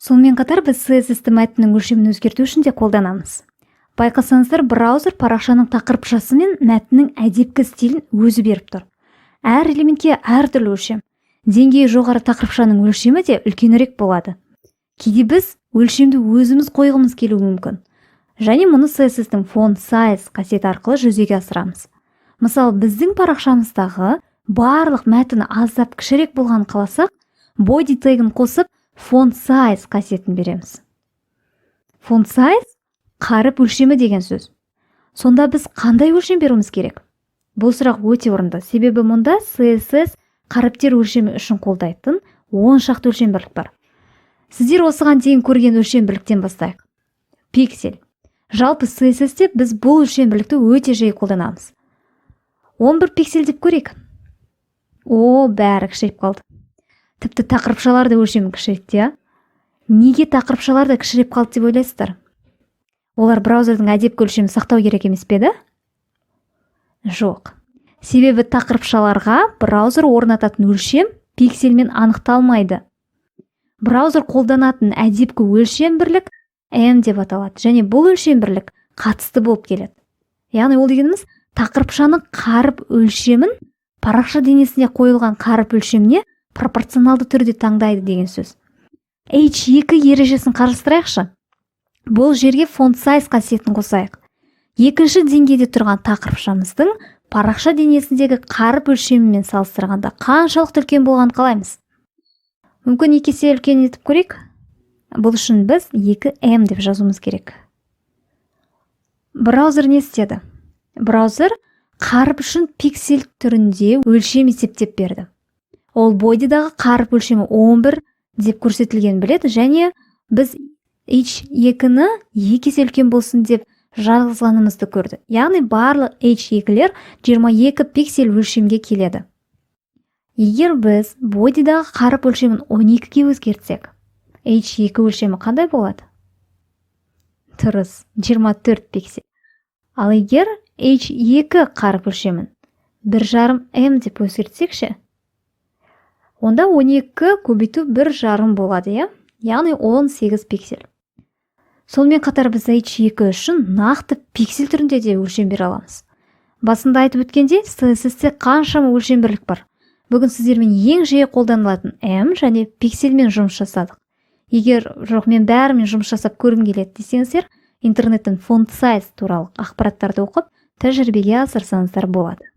Сонымен қатар біз CSS-ті мәтіннің өлшемін өзгерту үшін де қолданамыз. Байқасаңыздар, браузер парақшаның тақырыпшасы мен мәтіннің әдепкі стилін өзі беріп тұр. Әр элементке әртүрлі өлшем. Деңгейі жоғары тақырыпшаның өлшемі де үлкенірек болады. Кейде біз өлшемді өзіміз қойғымыз келуі мүмкін. Және мұны CSS-тің font size қасиеті арқылы жүзеге асырамыз. Мысалы, біздің парақшамыздағы барлық мәтіні аздап кішірек болған қаласақ, body tagін қосып font size қасиетін береміз. Font size қаріп өлшемі деген сөз. Сонда біз қандай өлшем беруіміз керек? Бұл сұрақ өте орынды, себебі мұнда CSS қаріптер өлшемі үшін қолдайтын 10 шақты өлшем бірлік бар. Сіздер осыған дейін көрген өлшем бірліктен бастайық. Пиксель. Жалпы CSS-те біз бұл өлшем бірлікті өте жиі қолданамыз. 11 пиксель деп көрейік. Бәрі кішірейіп қалды. Тіпті тақырыпшалар да өлшемі кішірейтті. Неге тақырыпшалар да кішірейіп қалды деп ойлайсыздар? Олар браузердің әдепкі өлшемін сақтау керек емес пе еді? Жоқ. Себебі тақырыпшаларға браузер орнататын өлшем пиксельмен анықталмайды. Браузер қолданатын әдепкі өлшем бірлік M деп аталады, және бұл өлшем бірлік қатысты болып келеді. Яғни ол дегеніміз тақырыпшаның қаріп өлшемін парақша денесіне қойылған қаріп өлшеміне пропорционалды түрде таңдайды деген сөз. H2 ережесін қарастырайықшы. Бұл жерге font size қасиетін қосайық. Екінші деңгейде тұрған тақырыпшамыздың парақша денесіндегі қаріп өлшемімен салыстырғанда қаншалықты үлкен болғанын қалаймыз? Мүмкін 2 есе үлкен етіп көрейік. Бұл үшін біз 2M деп жазуымыз керек. Браузер не істеді? Браузер қаріп үшін пиксель түрінде өлшем есептеп берді. Ол бодидағы қаріп өлшемі 11 деп көрсетілген біледі, және біз H2-ні 2 есе үлкен болсын деп жазғанымызды көрді. Яғни барлық H2-лер 22 пиксель өлшемге келеді. Егер біз бодидағы қаріп өлшемін 12-ге өзгертсек, H2 өлшемі қандай болады? Дұрыс, 24 пиксель. Ал егер H2 қарып өлшемін 1,5M деп өзгертсекші, онда 12 көбейту 1,5 болады, яғни 18 пиксель. Сонымен қатар біз H2 үшін нақты пиксель түрінде де өлшем бере аламыз. Басында айтып өткенде, CSS-те қаншама өлшем бірлік бар. Бүгін сіздермен ең жиі қолданылатын M және пиксельмен жұмыс жасадық. Егер жоқ, мен бәрімен жұмыс жасап көргім келеді десеңіздер, интернеттен font size туралы ақпараттарды оқып, тәжірибеге асырсаңыздар болады.